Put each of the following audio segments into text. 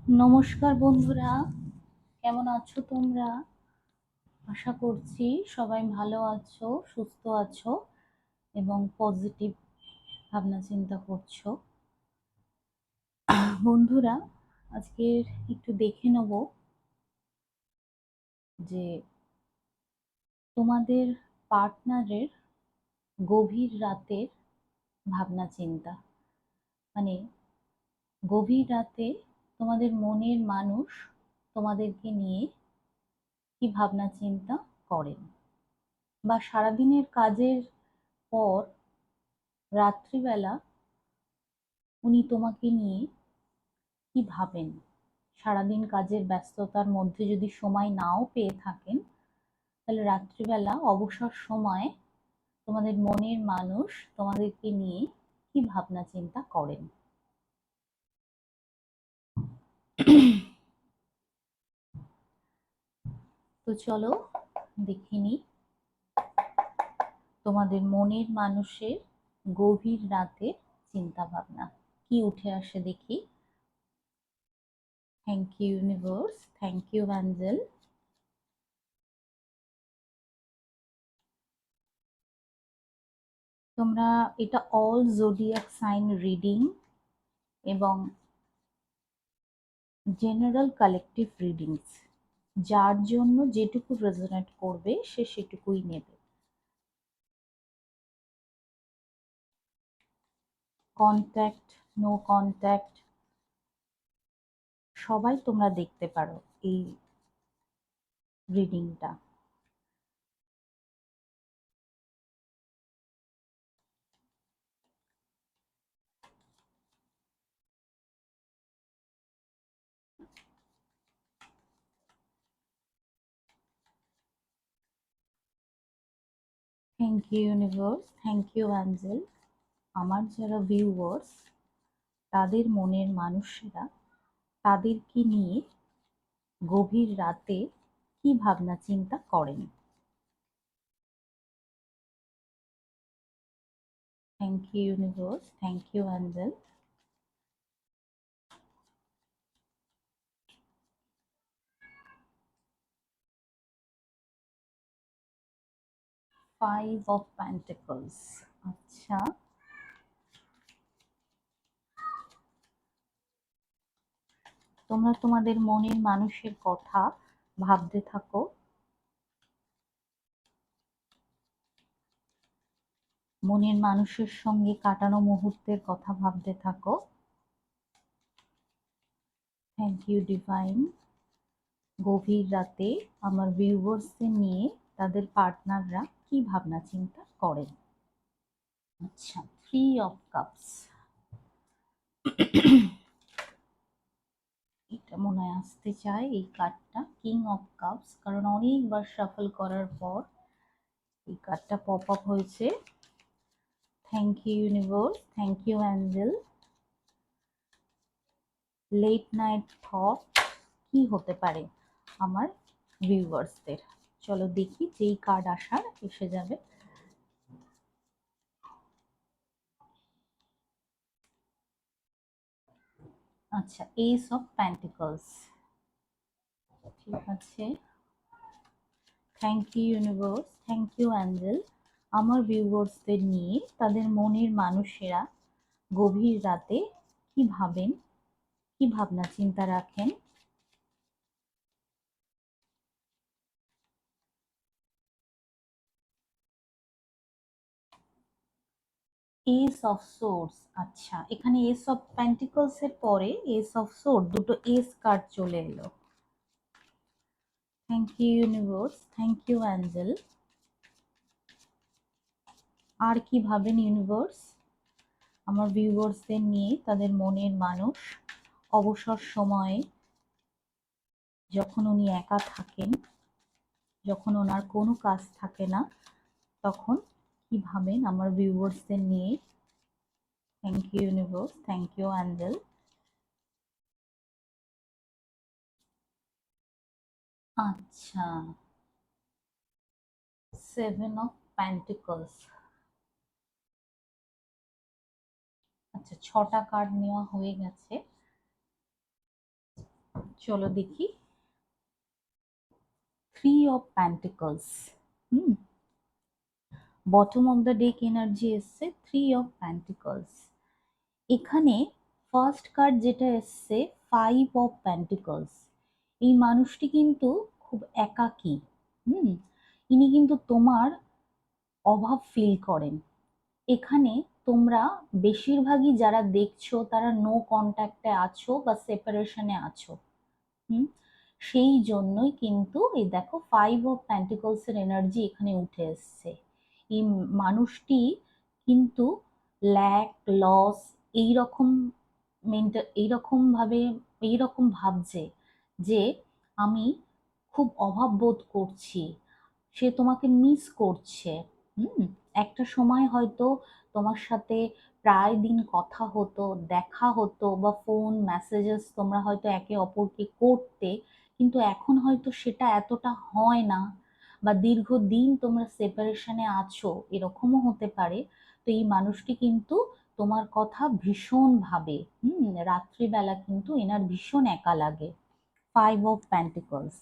নমস্কার বন্ধুরা, কেমন আছো তোমরা? আশা করছি সবাই ভালো আছো, সুস্থ আছো এবং পজিটিভ ভাবনা চিন্তা করছো। বন্ধুরা, আজকের একটু দেখে নেব যে তোমাদের পার্টনারের গভীর রাতের ভাবনা চিন্তা, মানে গভীর রাতে তোমাদের মনের মানুষ তোমাদেরকে নিয়ে কি ভাবনা চিন্তা করেন, বা সারাদিনের কাজের পর রাত্রিবেলা উনি তোমাকে নিয়ে কি ভাবেন। সারাদিন কাজের ব্যস্ততার মধ্যে যদি সময় নাও পেয়ে থাকেন, তাহলে রাত্রিবেলা অবসর সময়ে তোমাদের মনের মানুষ তোমাদেরকে নিয়ে কি ভাবনা চিন্তা করেন। তো চলো দেখে নিই তোমাদের মনের মানুষের গভীর রাতে চিন্তা ভাবনা কি উঠে আসে দেখি। Thank you universe, thank you angel. তোমরা এটা অল জোডিয়াক সাইন রিডিং এবং জেনারেল কালেকটিভ রিডিংস, যার জন্য যেটুকু রেজোনেট করবে সে সেটুকুই নেবে। কন্ট্যাক্ট, নো কন্ট্যাক্ট, সবাই তোমরা দেখতে পারো এই রিডিংটা। Thank you universe, thank you angel. আমার যারা ভিউয়ার্স, তাদের মনের মানুষেরা তাদেরকে নিয়ে গভীর রাতে কি ভাবনা চিন্তা করেন। Thank you universe, thank you angel. Five of pentacles, আচ্ছা। তোমরা তোমাদের মনের মানুষের কথা ভাবতে থাকো, মনের মানুষের সঙ্গে কাটানো মুহূর্তের কথা ভাবতে থাকো। Thank you divine. গভীর রাতে আমার ভিউয়ার্সদের নিয়ে তাদের পার্টনাররা কি ভাবনা চিন্তা করেন। আচ্ছা, থ্রি অফ কাপস, এটা মনে হয় আসতে চায় এই কার্ডটা, কিং অফ কাপস, কারণ অনেকবার শাফল করার পর এই কার্ডটা পপ আপ হয়েছে। Thank you universe, thank you angel. Late night thought কি হতে পারে আমার ভিউয়ার্সদের? চলো দেখি, যেই কার্ড আসার এসে যাবে। আচ্ছা, এস অফ পেন্টিকলস, ঠিক আছে। Thank you universe, thank you angel. আমার ভিউয়ার্সদের নিয়ে তাদের মনের মানুষেরা গভীর রাতে কি ভাবেন, কি ভাবনা চিন্তা রাখেন। এস অফ সোর্স, আচ্ছা, এখানে এস অফ পেন্টিকলস এর পরে এস অফ সোর্ড, দুটো এস কার্ড চলে এলো। Thank you universe, thank you angel. আর কি ভাবেন ইউনিভার্স আমার ভিউয়ার্সদের নিয়ে তাদের মনের মানুষ অবসর সময়ে, যখন উনি একা থাকেন, যখন ওনার কোনো কাজ থাকে না, তখন কি ভাবেন আমার ভিউয়ার্সদের নিয়ে। Thank you universe, thank you angel. আচ্ছা, সেভেন অফ পেন্টিকলস, আচ্ছা, ছটা কার্ড নেওয়া হয়ে গেছে। চলো দেখি। 3 of pentacles. Bottom of the deck energy এসছে 3 অফ প্যান্টিকলস। এখানে ফার্স্ট কার্ড যেটা এসছে 5 অফ প্যান্টিকলস। এই মানুষটি কিন্তু খুব একাকী। ইনি কিন্তু তোমার অভাব ফিল করেন। এখানে তোমরা বেশিরভাগই যারা দেখছো তারা নো কন্ট্যাক্টে আছো বা সেপারেশনে আছো। সেই জন্যই কিন্তু এই দেখো 5 অফ প্যান্টিকলস এর এনার্জি এখানে উঠে এসছে। এই মানুষটি কিন্তু ল্যাক লস এইরকম এইরকম ভাবে এইরকম ভাবছে যে আমি খুব অভাব বোধ করছি, সে তোমাকে মিস করছে। একটা সময় হয়তো তোমার সাথে প্রায় দিন কথা হতো, দেখা হতো বা ফোন মেসেজেস তোমরা হয়তো একে অপরকে করতে, কিন্তু এখন হয়তো সেটা এতটা হয় না, বা দীর্ঘদিন তোমরা সেপারেশনে আছো, এরকমও হতে পারে। তো এই মানুষটি কিন্তু তোমার কথা ভীষণ ভাবে। রাত্রিবেলা কিন্তু এনার ভীষণ একা লাগে। 5 অফ প্যান্টিকলস।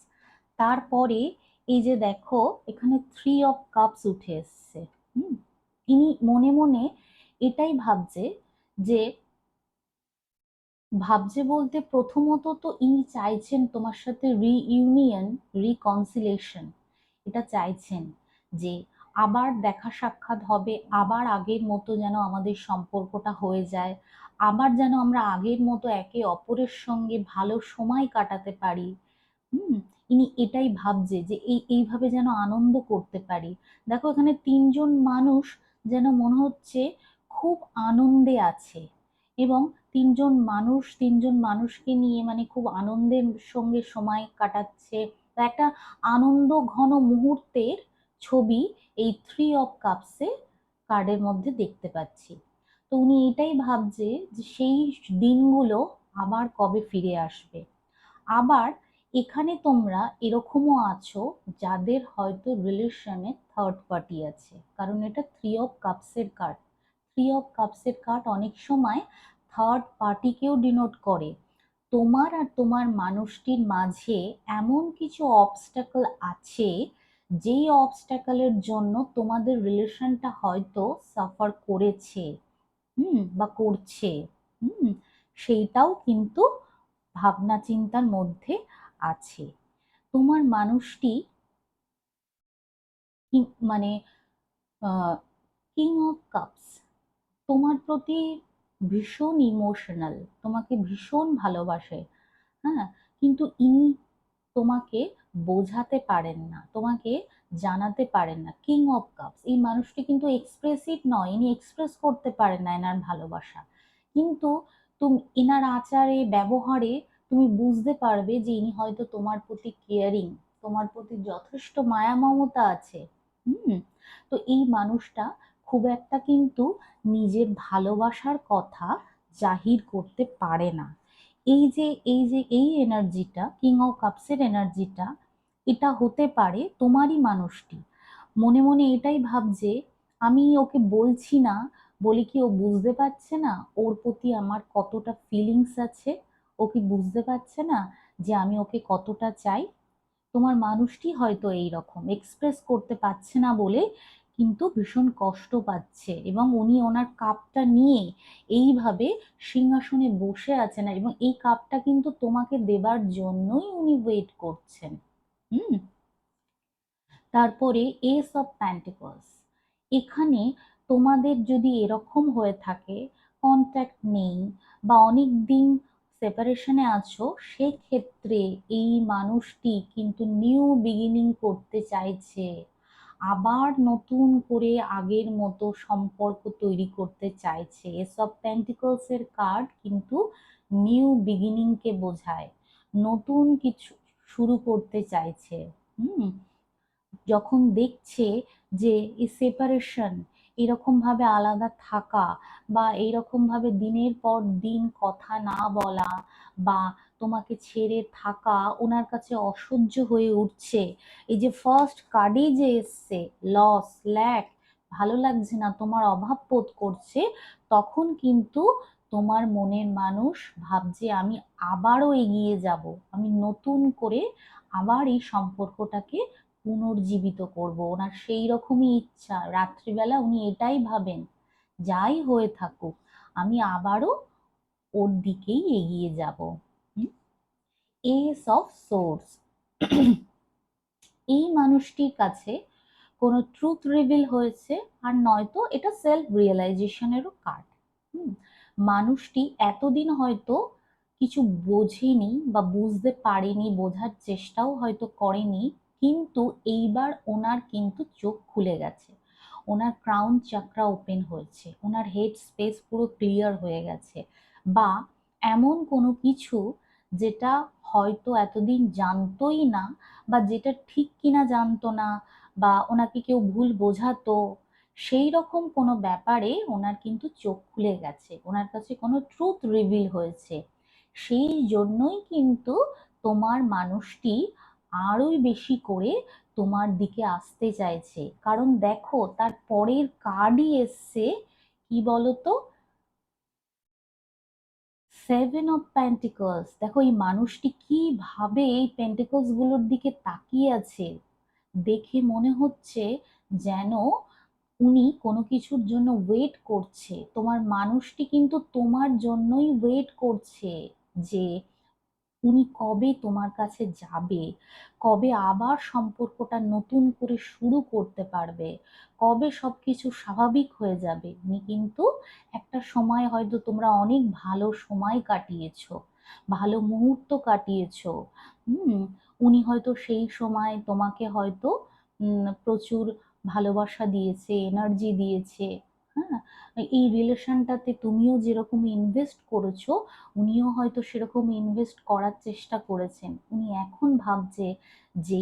তারপরে এই যে দেখো এখানে 3 অফ কাপস উঠে এসছে। ইনি মনে মনে এটাই ভাবছে বলতে প্রথমত তো ইনি চাইছেন তোমার সাথে রিইউনিয়ন, রিকনসিলেশন। এটা চাইছেন যে আবার দেখা সাক্ষাৎ হবে, আবার আগের মতো যেন আমাদের সম্পর্কটা হয়ে যায়, আবার যেন আমরা আগের মতো একে অপরের সঙ্গে ভালো সময় কাটাতে পারি। ইনি এটাই ভাবছে যে এইভাবে যেন আনন্দ করতে পারি। দেখো এখানে তিনজন মানুষ যেন মনে হচ্ছে খুব আনন্দে আছে, এবং তিনজন মানুষকে নিয়ে মানে খুব আনন্দের সঙ্গে সময় কাটাচ্ছে। একটা আনন্দ ঘন মুহূর্তের ছবি এই 3 অফ কাপসে কার্ডের মধ্যে দেখতে পাচ্ছি। তো উনি এটাই ভাবছে যে সেই দিনগুলো আবার কবে ফিরে আসবে। আবার এখানে তোমরা এরকমও আছো যাদের হয়তো রিলেশনে থার্ড পার্টি আছে, কারণ এটা 3 অফ কাপসের কার্ড। 3 অফ কাপসের কার্ড অনেক সময় থার্ড পার্টিকেও ডিনোট করে। তোমার আর তোমার মানুষটির মাঝে এমন কিছু অবস্টাকল আছে, যেই অবস্টাকলের জন্য তোমাদের রিলেশনটা হয়তো সাফার করেছে বা করছে। সেইটাও কিন্তু ভাবনা চিন্তার মধ্যে আছে। তোমার মানুষটি মানে কিং অফ কাপস তোমার প্রতি ভীষণ ইমোশনাল, তোমাকে ভীষণ ভালোবাসে। হ্যাঁ, কিন্তু ইনি তোমাকে বোঝাতে পারেন না, তোমাকে জানাতে পারেন না। কিং অফ কাপস এই মানুষটি কিন্তু এক্সপ্রেসিভ নয়, ইনি এক্সপ্রেস করতে পারেন না এনার ভালোবাসা, কিন্তু তুমি এনার আচারে ব্যবহারে তুমি বুঝতে পারবে যে ইনি হয়তো তোমার প্রতি কেয়ারিং, তোমার প্রতি যথেষ্ট মায়া মমতা আছে। হুম তো এই মানুষটা খুব একটা কিন্তু নিজের ভালোবাসার কথা জাহির করতে পারে না। এই এনার্জিটা, কিং অফ কাপসের এনার্জিটা, এটা হতে পারে তোমারই মানুষটি মনে মনে এটাই ভাবছে, আমি ওকে বলছি না বলে কি ও বুঝতে পারছে না ওর প্রতি আমার কতটা ফিলিংস আছে? ও কি বুঝতে পারছে না যে আমি ওকে কতটা চাই? তোমার মানুষটি হয়তো এই রকম এক্সপ্রেস করতে পারছে না বলে কিন্তু ভীষণ কষ্ট পাচ্ছে, এবং উনি ওনার কাপটা নিয়ে এইভাবে সিংহাসনে বসে আছেন, এবং এই কাপটা কিন্তু তোমাকে দেবার জন্যই উনি ওয়েট করছেন। হুম তারপরে এস অফ প্যান্টিকলস। এখানে তোমাদের যদি এরকম হয়ে থাকে, কন্ট্যাক্ট নেই বা অনেক দিন সেপারেশনে আছো, সেক্ষেত্রে এই মানুষটি কিন্তু নিউ বিগিনিং করতে চাইছে, আবার নতুন করে আগের মতো সম্পর্ক তৈরি করতে চাইছে। এস অফ পেন্টিকলস এর কার্ড কিন্তু নিউ বিগিনিং কে বোঝায়, নতুন কিছু শুরু করতে চাইছে। হুম যখন দেখছে যে এই সেপারেশন, এরকম ভাবে আলাদা থাকা, বা এইরকম ভাবে দিনের পর দিন কথা না বলা, বা তোমাকে ছেড়ে থাকা ওনার কাছে অসহ্য হয়ে উঠছে। এই যে ফার্স্ট কার্ডেই যে এসছে লস, ল্যাক, ভালো লাগছে না, তোমার অভাব বোধ করছে, তখন কিন্তু তোমার মনের মানুষ ভাবছে আমি আবারও এগিয়ে যাব, আমি নতুন করে আবার এই সম্পর্কটাকে পুনর্জীবিত করব। ওনার সেই রকমই ইচ্ছা, রাত্রিবেলা উনি এটাই ভাবেন, যাই হয়ে থাকুক আমি আবারও ওর দিকেই এগিয়ে যাব। এস অফ সোর্স, এই মানুষটির কাছে কোনো ট্রুথ রিভিল হয়েছে, আর নয়তো এটা সেলফ রিয়েলাইজেশনেরও কার্ড। মানুষটি এতদিন হয়তো কিছু বোঝেনি বা বুঝতে পারেনি, বোঝার চেষ্টাও হয়তো করেনি, কিন্তু এইবার ওনার কিন্তু চোখ খুলে গেছে, ওনার ক্রাউন চাকরা ওপেন হয়েছে, ওনার হেড স্পেস পুরো ক্লিয়ার হয়ে গেছে। বা এমন কোনো কিছু যেটা হয়তো এতদিন জানতোই না, বা যেটা ঠিক কিনা জানতো না, বা ওনাকে কেউ ভুল বোঝাতো, সেই রকম কোনো ব্যাপারে ওনার কিন্তু চোখ খুলে গেছে, ওনার কাছে কোনো ট্রুথ রিভিল হয়েছে। সেই জন্যই কিন্তু তোমার মানুষটি আরোই বেশি করে তোমার দিকে আসতে চাইছে। কারণ দেখো তার পরের কার্ডই এসছে, কি বলতো, 7 অফ পেন্টিকলস। দেখো এই মানুষটি কিভাবে এই পেন্টিকলস গুলোর দিকে তাকিয়ে আছে, দেখে মনে হচ্ছে যেন উনি কোনো কিছুর জন্য ওয়েট করছে। তোমার মানুষটি কিন্তু তোমার জন্যই ওয়েট করছে, যে উনি কবে তোমার কাছে যাবে, কবে আবার সম্পর্কটা নতুন করে শুরু করতে পারবে, কবে সবকিছু স্বাভাবিক হয়ে যাবে। উনি কিন্তু একটা সময় হয়তো তোমরা অনেক ভালো সময় কাটিয়েছো, ভালো মুহূর্ত কাটিয়েছো। হুম, উনি হয়তো সেই সময় তোমাকে হয়তো প্রচুর ভালোবাসা দিয়েছে, এনার্জি দিয়েছে। হ্যাঁ, এই রিলেশনটাতে তুমিও যেরকম ইনভেস্ট করেছো, উনিও হয়তো সেরকম ইনভেস্ট করার চেষ্টা করেছেন। উনি এখন ভাবছে যে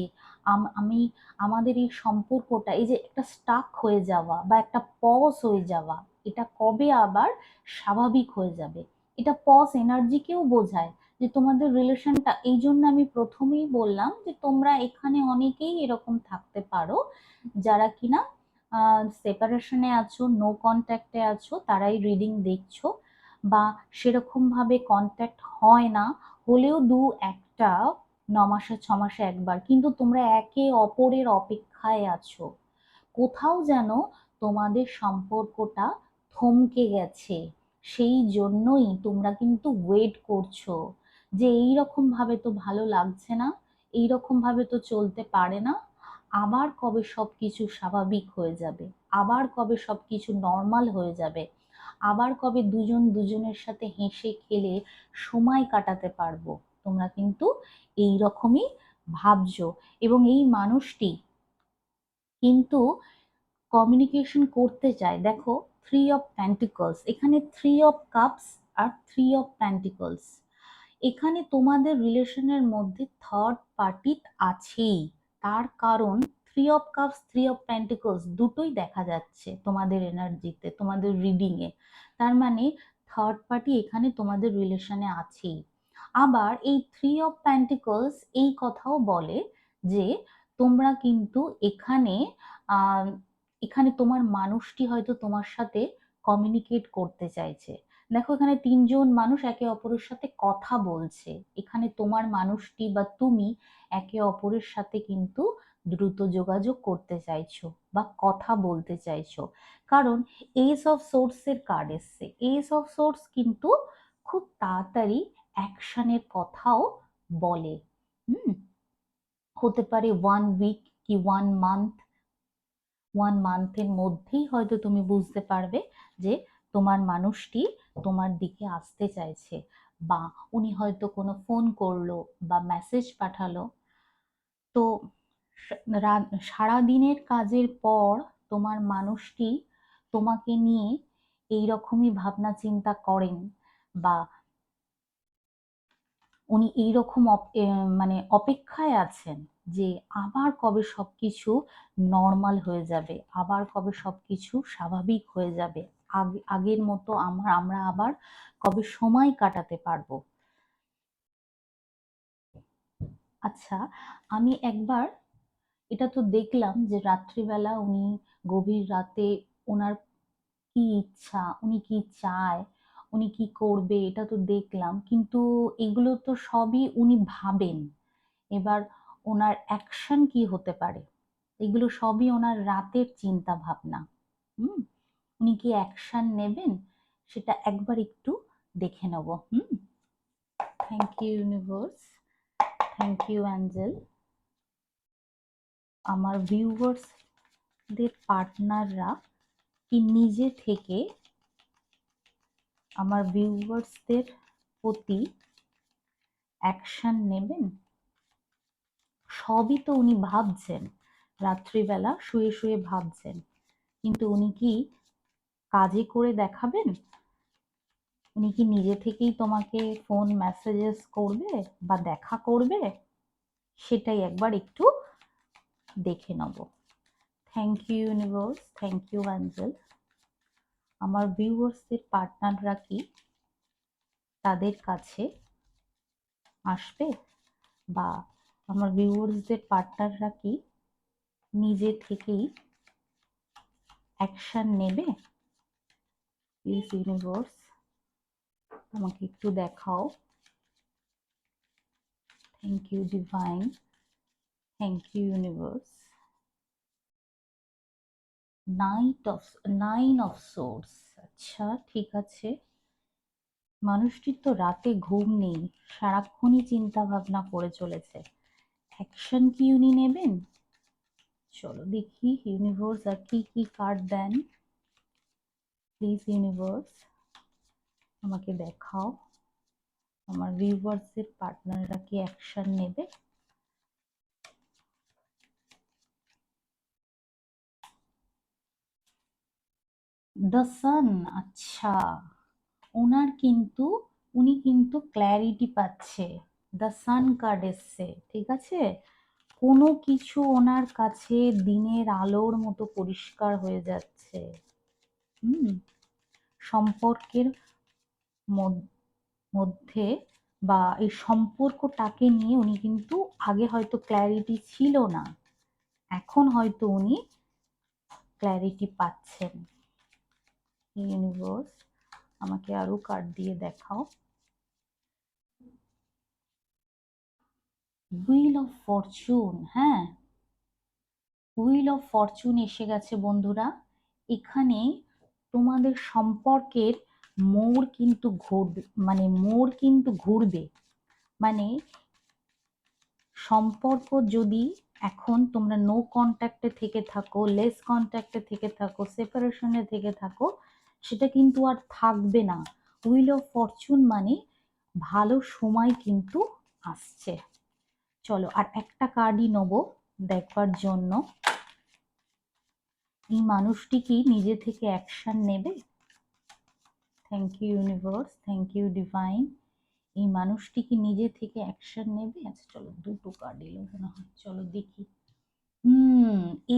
আমি আমাদের এই সম্পর্কটা, এই যে একটা স্টাক হয়ে যাওয়া বা একটা পজ হয়ে যাওয়া, এটা কবে আবার স্বাভাবিক হয়ে যাবে। এটা পজ এনার্জিকেও বোঝায়, যে তোমাদের রিলেশনটা, এই জন্য আমি প্রথমেই বললাম যে তোমরা এখানে অনেকেই এরকম থাকতে পারো যারা কিনা সেপারেশনে আছো, নো কন্ট্যাক্টে আছো, তারাই রিডিং দেখছো। বা সেরকম ভাবে কন্ট্যাক্ট হয় না, হলেও দু একটা 9 মাসে 6 মাসে একবার, কিন্তু তোমরা একে অপরের অপেক্ষায় আছো। কোথাও যেন তোমাদের সম্পর্কটা থমকে গেছে, সেই জন্যই তোমরা কিন্তু ওয়েট করছো, যে এই রকম ভাবে তো ভালো লাগছে না, এই রকম ভাবে তো চলতে পারে না, আবার কবে সবকিছু স্বাভাবিক হয়ে যাবে, আবার কবে সবকিছু নর্মাল হয়ে যাবে, আবার কবে দুজন দুজনের সাথে হেসে খেলে সময় কাটাতে পারবো। তোমরা কিন্তু এই রকমই ভাবছো। এবং এই মানুষটি কিন্তু কমিউনিকেশন করতে চায়। দেখো 3 অফ পেন্টিকলস, এখানে 3 অফ কাপস আর 3 অফ পেন্টিকলস। এখানে তোমাদের রিলেশনের মধ্যে থার্ড পার্টি আছেই। তার কারণ 3 অফ কাপস 3 অফ পেন্টিকলস দুটোই দেখা যাচ্ছে তোমাদের এনার্জিতে, তোমাদের রিডিং এ। তার মানে থার্ড পার্টি এখানে তোমাদের রিলেশনে আছেই। আবার এই 3 অফ পেন্টিকলস এই কথাও বলে যে তোমরা কিন্তু এখানে আহ এখানে তোমার মানুষটি হয়তো তোমার সাথে কমিউনিকেট করতে চাইছে। দেখো এখানে 3জন মানুষ একে অপরের সাথে কথা বলছে, এখানে তোমার মানুষটি বা তুমি একে অপরের সাথে কিন্তু দ্রুত যোগাযোগ করতে চাইছো বা কথা বলতে চাইছো। কারণ এস অফ সোর্স এর কার্ড এসছে, এস অফ সোর্স কিন্তু খুব তাড়াতাড়ি অ্যাকশনের কথাও বলে। হুম, হতে পারে 1 উইক কি 1 মান্থ, 1 মান্থের মধ্যেই হয়তো তুমি বুঝতে পারবে যে তোমার মানুষটি তোমার দিকে আসতে চাইছে, বা উনি হয়তো কোনো ফোন করলো বা মেসেজ পাঠালো। তো সারা দিনের কাজের পর তোমার মানুষটি তোমাকে নিয়ে এই রকমই ভাবনা চিন্তা করেন, বা উনি এইরকম মানে অপেক্ষায় আছেন যে আবার কবে সবকিছু নর্মাল হয়ে যাবে, আবার কবে সবকিছু স্বাভাবিক হয়ে যাবে, আগের মতো আমরা আবার কবে সময় কাটাতে পারবো। আচ্ছা, আমি একবার এটা তো দেখলাম যে রাত্রিবেলা উনি গভীর রাতে ওনার কি ইচ্ছা, উনি কি চায়, উনি কি করবে এটা তো দেখলাম, কিন্তু এগুলো তো সবই উনি ভাবেন। এবার ওনার অ্যাকশন কি হতে পারে, এগুলো সবই ওনার রাতের চিন্তা ভাবনা। হুম, উনি কি অ্যাকশন নেবেন সেটা একবার একটু দেখে নেব। Thank you universe, thank you angel. আমার ভিউয়ার্সদের পার্টনাররা কি নিজে থেকে আমার ভিউয়ার্সদের প্রতি অ্যাকশন নেবেন? সবই তো উনি ভাবছেন, রাত্রিবেলা শুয়ে শুয়ে ভাবছেন, কিন্তু উনি কি কাজে করে দেখাবেন? উনি কি নিজে থেকেই তোমাকে ফোন মেসেজেস করবে বা দেখা করবে? সেটাই একবার একটু দেখে নেব। Thank you universe, thank you angel. আমার ভিউয়ার্সদের পার্টনাররা কি তাদের কাছে আসবে, বা আমার ভিউয়ার্সদের পার্টনাররা কি নিজে থেকেই অ্যাকশন নেবে? প্লিজ ইউনিভার্স আমাকে একটু দেখাও। Thank you divine, thank you universe. Nine of swords. আচ্ছা ঠিক আছে, মানুষটির তো রাতে ঘুম নেই, সারাক্ষণই চিন্তা ভাবনা করে চলেছে। অ্যাকশন কি উনি নেবেন? চলো দেখি ইউনিভার্স আর কি কি কার্ড দেন। প্লিজ ইউনিভার্স আমাকে দেখাও আমার ভিউয়ার্সদের পার্টনাররা কি অ্যাকশন নেবে। The sun. আচ্ছা, উনি কিন্তু ক্ল্যারিটি পাচ্ছে। দ্য সান কার্ড এসছে, ঠিক আছে। কোনো কিছু ওনার কাছে দিনের আলোর মতো পরিষ্কার হয়ে যাচ্ছে। সম্পর্কের মধ্যে বা এই সম্পর্কটাকে নিয়ে উনি কিন্তু আগে হয়তো ক্ল্যারিটি ছিল না, এখন হয়তো উনি ক্ল্যারিটি পাচ্ছেন। ইউনিভার্স আমাকে আরো কার্ড দিয়ে দেখাও। Wheel of Fortune. হ্যাঁ, হুইল অফ ফরচুন এসে গেছে বন্ধুরা। এখানে তোমাদের সম্পর্কের মোড় কিন্তু ঘুরবে। মানে সম্পর্ক যদি এখন তোমরা নো কন্ট্যাক্টে থেকে থাকো, লেস কন্ট্যাক্টে থেকে থাকো, সেপারেশনে থেকে থাকো, সেটা কিন্তু আর থাকবে না। হুইল অফ ফরচুন মানে ভালো সময় কিন্তু আসছে। চলো আর একটা কার্ডই নেবো দেখবার জন্য। এই মানুষটি কি নিজে থেকে অ্যাকশন নেবে? Thank you universe, thank you divine. এই মানুষটি কি নিজে থেকে অ্যাকশন নেবে? আচ্ছা চলো দুটো কার্ড এলো মনে হয়, চলো দেখি।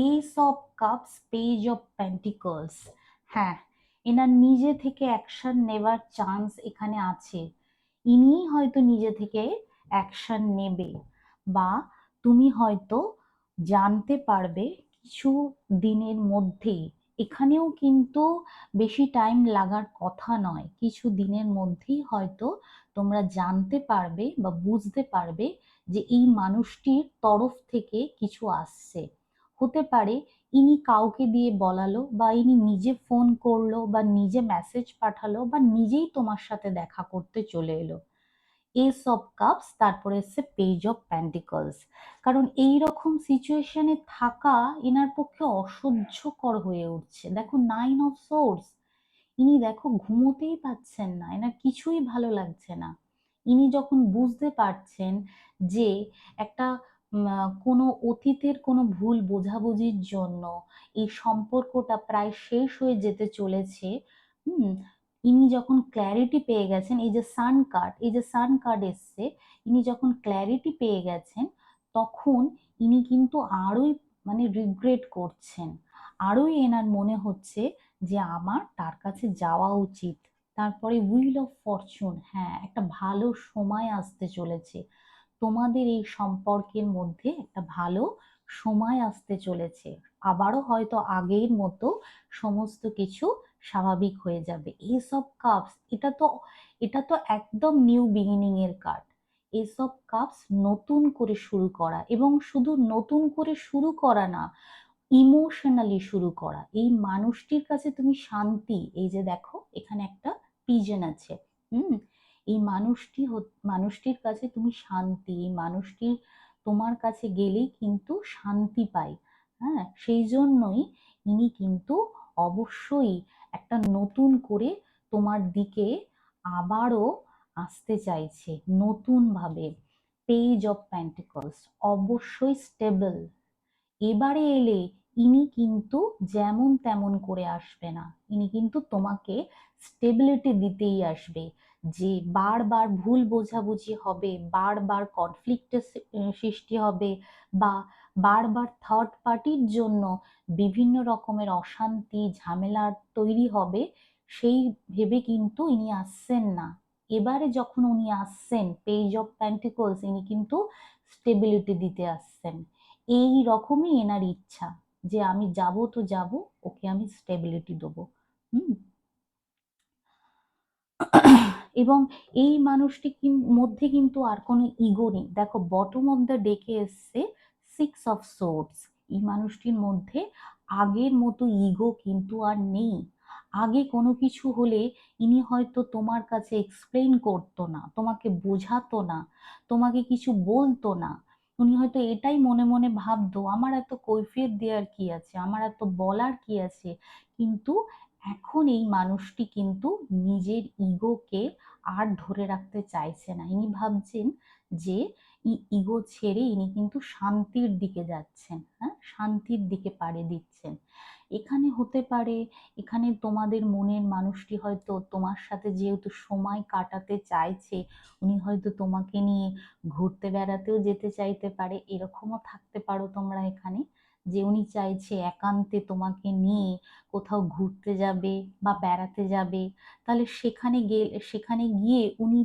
S of cups, page of pentacles. হ্যাঁ, এনার নিজে থেকে অ্যাকশন নেবার চান্স এখানে আছে। ইনি হয়তো নিজে থেকে অ্যাকশন নেবে, বা তুমি হয়তো জানতে পারবে কিছু দিনের মধ্যেই। এখানেও কিন্তু বেশি টাইম লাগার কথা নয়, কিছু দিনের মধ্যেই হয়তো তোমরা জানতে পারবে বা বুঝতে পারবে যে এই মানুষটির তরফ থেকে কিছু আসছে। হতে পারে ইনি কাউকে দিয়ে বলালো, বা ইনি নিজে ফোন করলো, বা নিজে মেসেজ পাঠালো, বা নিজেই তোমার সাথে দেখা করতে চলে এলো। এস অফ কাপস, তারপরে এসছে পেজ অফ প্যান্টিকলস। কারণ এই রকম সিচুয়েশনে থাকা এনার পক্ষে অসহ্যকর হয়ে উঠছে। দেখো নাইন অফ সোর্স, ইনি দেখো ঘুমোতেই পাচ্ছেন না, এনার কিছুই ভালো লাগছে না। ইনি যখন বুঝতে পারছেন যে একটা কোনো অতীতের কোনো ভুল বোঝাবুঝির জন্য এই সম্পর্কটা প্রায় শেষ হয়ে যেতে চলেছে, হুম, ইনি যখন ক্ল্যারিটি পেয়ে গেছেন, এই যে সান কার্ড এসছে, ইনি যখন ক্ল্যারিটি পেয়ে গেছেন, তখন ইনি কিন্তু আরোই রিগ্রেট করছেন। আরোই এনার মনে হচ্ছে যে আমার তার কাছে যাওয়া উচিত। তারপরে হুইল অফ ফরচুন, হ্যাঁ একটা ভালো সময় আসতে চলেছে। তোমাদের এই সম্পর্কের মধ্যে একটা ভালো সময় আসতে চলেছে। আবারও হয়তো আগের মতো সমস্ত কিছু স্বাভাবিক হয়ে যাবে। এস অফ কাপস, এটা তো একদম নিউ বিগিনিং এর কার্ড। এস অফ কাপস নতুন করে শুরু করা, এবং শুধু নতুন করে শুরু করা না, ইমোশনালি শুরু করা। এই মানুষটির কাছে তুমি শান্তি, এই যে দেখো এখানে একটা পিজন আছে, হুম, এই মানুষটির কাছে তুমি শান্তি, এই মানুষটির তোমার কাছে গেলেই কিন্তু শান্তি পাই। হ্যাঁ, সেই জন্যই ইনি কিন্তু অবশ্যই একটা নতুন করে তোমার দিকে আবারও আসতে চাইছে নতুন ভাবে। পেজ অফ প্যান্টিকলস, অবশ্যই স্টেবল। এবারে এলে ইনি কিন্তু যেমন তেমন করে আসবে না, ইনি কিন্তু তোমাকে স্টেবিলিটি দিতেই আসবে। যে বারবার ভুল বোঝাবুঝি হবে, বারবার কনফ্লিক্টের সৃষ্টি হবে, বা বারবার থার্ড পার্টির জন্য বিভিন্ন রকমের অশান্তি ঝামেলা তৈরি হবে, সেই ভেবে কিন্তু ইনি আসছেন না। এবারে যখন উনি আসছেন পেজ অফ প্যান্টিকলস, ইনি কিন্তু স্টেবিলিটি দিতে আসছেন। এই রকমই এনার ইচ্ছা, যে আমি যাব তো যাব, ওকে আমি স্টেবিলিটি দেবো। হুম, এবং এই মানুষটি মধ্যে কিন্তু আর কোনো ইগো নেই। দেখো বটম অফ দ্য ডেকে এসছে 6 অফ সোর্ডস। এই মানুষটির মধ্যে আগের মতো ইগো কিন্তু আর নেই। আগে কোনো কিছু হলে ইনি হয়তো তোমার কাছে এক্সপ্লেইন করতো না, তোমাকে বোঝাতো না, তোমাকে কিছু বলতো না। উনি হয়তো এটাই মনে মনে ভাবতো, আমার এত কৈফিয়ত দেওয়ার কি আছে, আমার এত বলার কি আছে। কিন্তু এখন এই মানুষটি কিন্তু নিজের ইগোকে আর ধরে রাখতে চাইছে না। ইনি ভাবছেন যে ইগো ছেড়ে ইনি কিন্তু শান্তির দিকে যাচ্ছেন, হ্যাঁ, শান্তির দিকে পাড়ি দিচ্ছেন। এখানে হতে পারে, এখানে তোমাদের মনের মানুষটি হয়তো তোমার সাথে যেহেতু সময় কাটাতে চাইছে, উনি হয়তো তোমাকে নিয়ে ঘুরতে বেড়াতেও যেতে চাইতে পারে, এরকমও থাকতে পারো তোমরা এখানে। যে উনি চাইছে একান্তে তোমাকে নিয়ে কোথাও ঘুরতে যাবে বা বেড়াতে যাবে, তাহলে সেখানে গিয়ে উনি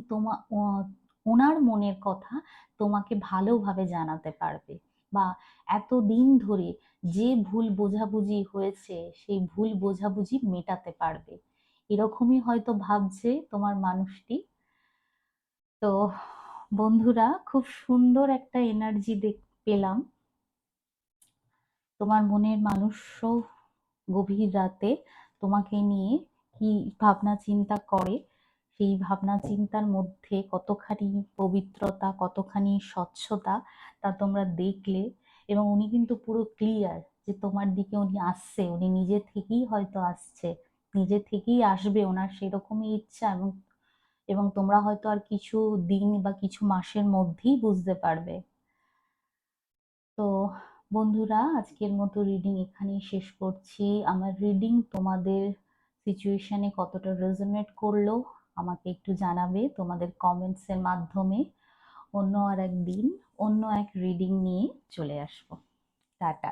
ওনার মনের কথা তোমাকে ভালোভাবে জানাতে পারবে, বা এতদিন ধরে যে ভুল বোঝাবুঝি হয়েছে সেই ভুল বোঝাবুঝি মেটাতে পারবে। এরকমই হয়তো ভাবছে তোমার মানুষটি। তো বন্ধুরা, খুব সুন্দর একটা এনার্জি পেলাম। তোমার মনের মানুষও গভীর রাতে তোমাকে নিয়ে কি ভাবনা চিন্তা করে, সেই ভাবনা চিন্তার মধ্যে কতখানি পবিত্রতা, কতখানি স্বচ্ছতা, তা তোমরা দেখলে। এবং উনি কিন্তু পুরো ক্লিয়ার যে তোমার দিকে উনি আসছে, উনি নিজে থেকেই হয়তো আসছে, নিজে থেকেই আসবে, ওনার সেরকমই ইচ্ছা। এবং এবং তোমরা হয়তো আর কিছু দিন বা কিছু মাসের মধ্যেই বুঝতে পারবে। তো বন্ধুরা, আজকের মতো রিডিং এখানেই শেষ করছি। আমার রিডিং তোমাদের সিচুয়েশনে কতটা রেজোনেট করলো আমাকে একটু জানাবে তোমাদের কমেন্টস এর মাধ্যমে। অন্য আর একদিন অন্য এক রিডিং নিয়ে চলে আসবো। টাটা।